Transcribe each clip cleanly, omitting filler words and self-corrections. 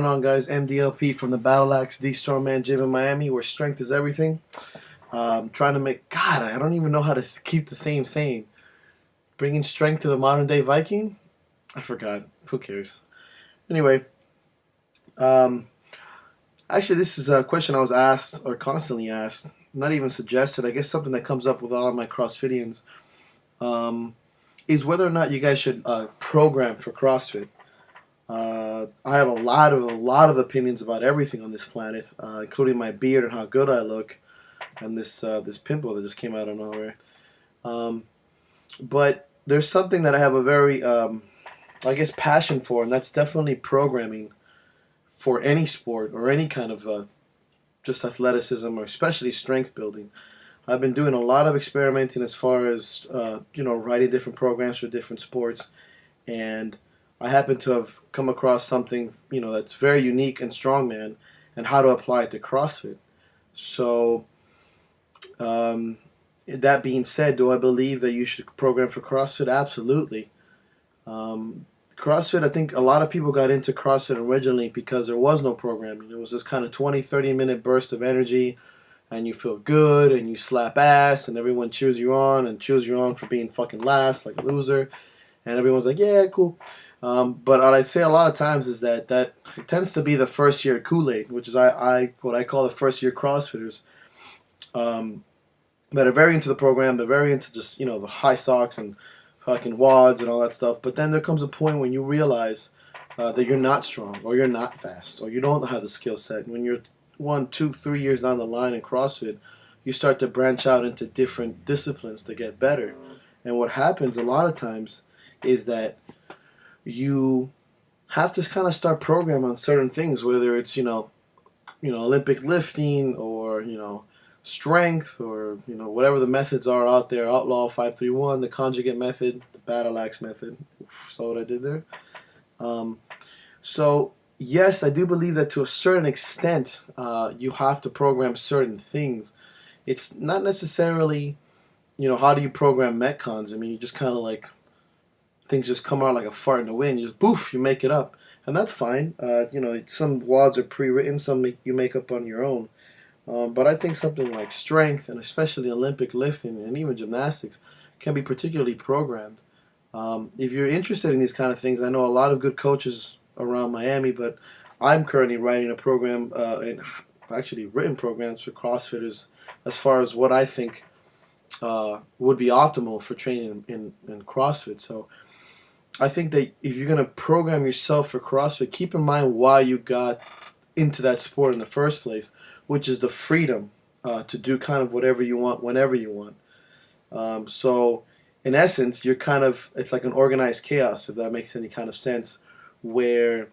going on, guys? MDLP from the Strongman Gym in Miami, where strength is everything. Trying to make, God, I don't even know how to keep the same saying. Bringing strength to the modern day Viking? I forgot. Who cares? Anyway, um, actually, this is a question I was asked, or constantly asked, not even suggested. I guess something that comes up with all of my CrossFitians, is whether or not you guys should program for CrossFit. I have a lot of opinions about everything on this planet, including my beard and how good I look, and this pimple that just came out of nowhere. Um, but there's something that I have a very, I guess, passion for, and that's definitely programming for any sport or any kind of just athleticism, or especially strength building. I've been doing a lot of experimenting as far as writing different programs for different sports, and I happen to have come across something that's very unique in strongman, and how to apply it to CrossFit. So, that being said, do I believe that you should program for CrossFit? Absolutely. CrossFit, I think a lot of people got into CrossFit originally because there was no programming. It was this kind of 20, 30-minute burst of energy, and you feel good, and you slap ass, and everyone cheers you on, and cheers you on for being fucking last, like a loser. And everyone's like, yeah, cool. But what I'd say a lot of times is that it tends to be the first year Kool-Aid, which is what I call the first year CrossFitters, that are very into the program. They're very into just the high socks and fucking wads and all that stuff. But then there comes a point when you realize that you're not strong, or you're not fast, or you don't have the skill set. When you're 1, 2, 3 years down the line in CrossFit, you start to branch out into different disciplines to get better. And what happens a lot of times is that you have to kind of start programming on certain things, whether it's Olympic lifting, or strength, or whatever the methods are out there. Outlaw 531, the conjugate method, the battle axe method. Saw what I did there. So yes, I do believe that to a certain extent, you have to program certain things. It's not necessarily how do you program metcons. I mean, you just kind of like, things just come out like a fart in the wind. You just poof, you make it up, and that's fine. Some WODs are pre-written, some you make up on your own. But I think something like strength, and especially Olympic lifting and even gymnastics, can be particularly programmed. If you're interested in these kind of things, I know a lot of good coaches around Miami, but I'm currently writing a program, and actually written programs for CrossFitters, as far as what I think would be optimal for training in CrossFit. So I think that if you're going to program yourself for CrossFit, keep in mind why you got into that sport in the first place, which is the freedom to do kind of whatever you want, whenever you want. So in essence, it's like an organized chaos, if that makes any kind of sense, where,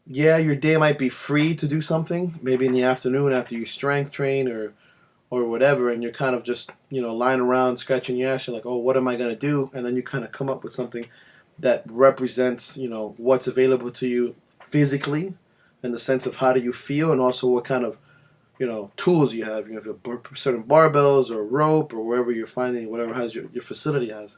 yeah, your day might be free to do something, maybe in the afternoon after you strength train, or whatever, and you're kind of just, lying around scratching your ass. You're like, oh, what am I going to do? And then you kind of come up with something that represents, what's available to you physically, in the sense of how do you feel, and also what kind of, tools you have. You have certain barbells or rope, or wherever you're finding, whatever has your facility has.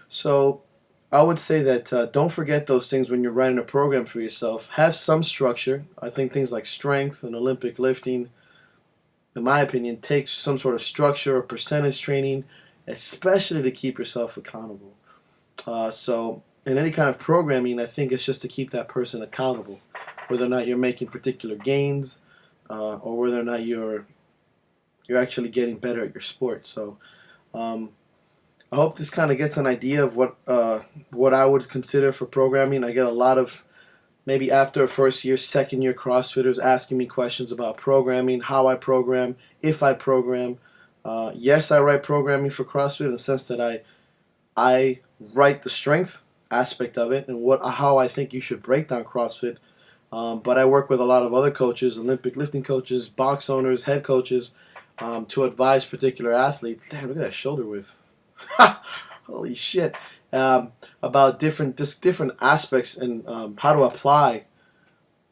So I would say that don't forget those things when you're writing a program for yourself. Have some structure. I think things like strength and Olympic lifting, in my opinion, takes some sort of structure or percentage training, especially to keep yourself accountable. So in any kind of programming, I think it's just to keep that person accountable, whether or not you're making particular gains, or whether or not you're actually getting better at your sport. So I hope this kind of gets an idea of what I would consider for programming. I get a lot of, maybe after first year, second year CrossFitters asking me questions about programming, how I program, if I program. Yes, I write programming for CrossFit in the sense that I write the strength aspect of it, and how I think you should break down CrossFit. But I work with a lot of other coaches, Olympic lifting coaches, box owners, head coaches, to advise particular athletes. Damn, look at that shoulder width. Holy shit. About different aspects, and how to apply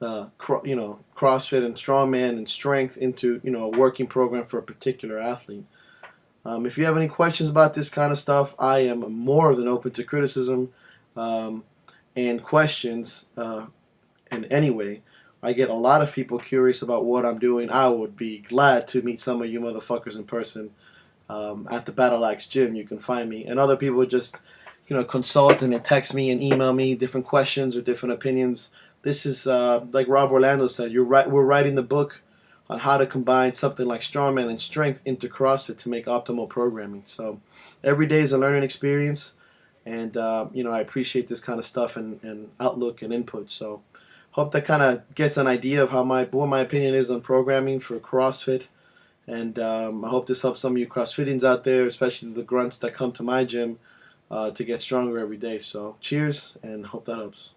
CrossFit and strongman and strength into a working program for a particular athlete. If you have any questions about this kind of stuff, I am more than open to criticism and questions in any way. I get a lot of people curious about what I'm doing. I would be glad to meet some of you motherfuckers in person at the Battle Axe Gym. You can find me, and other people just consult and text me and email me different questions or different opinions. This is like Rob Orlando said. We're writing the book on how to combine something like strongman and strength into CrossFit to make optimal programming. So every day is a learning experience, and I appreciate this kind of stuff and outlook and input. So hope that kind of gets an idea of what my opinion is on programming for CrossFit. And I hope this helps some of you CrossFitians out there, especially the grunts that come to my gym to get stronger every day. So cheers, and hope that helps.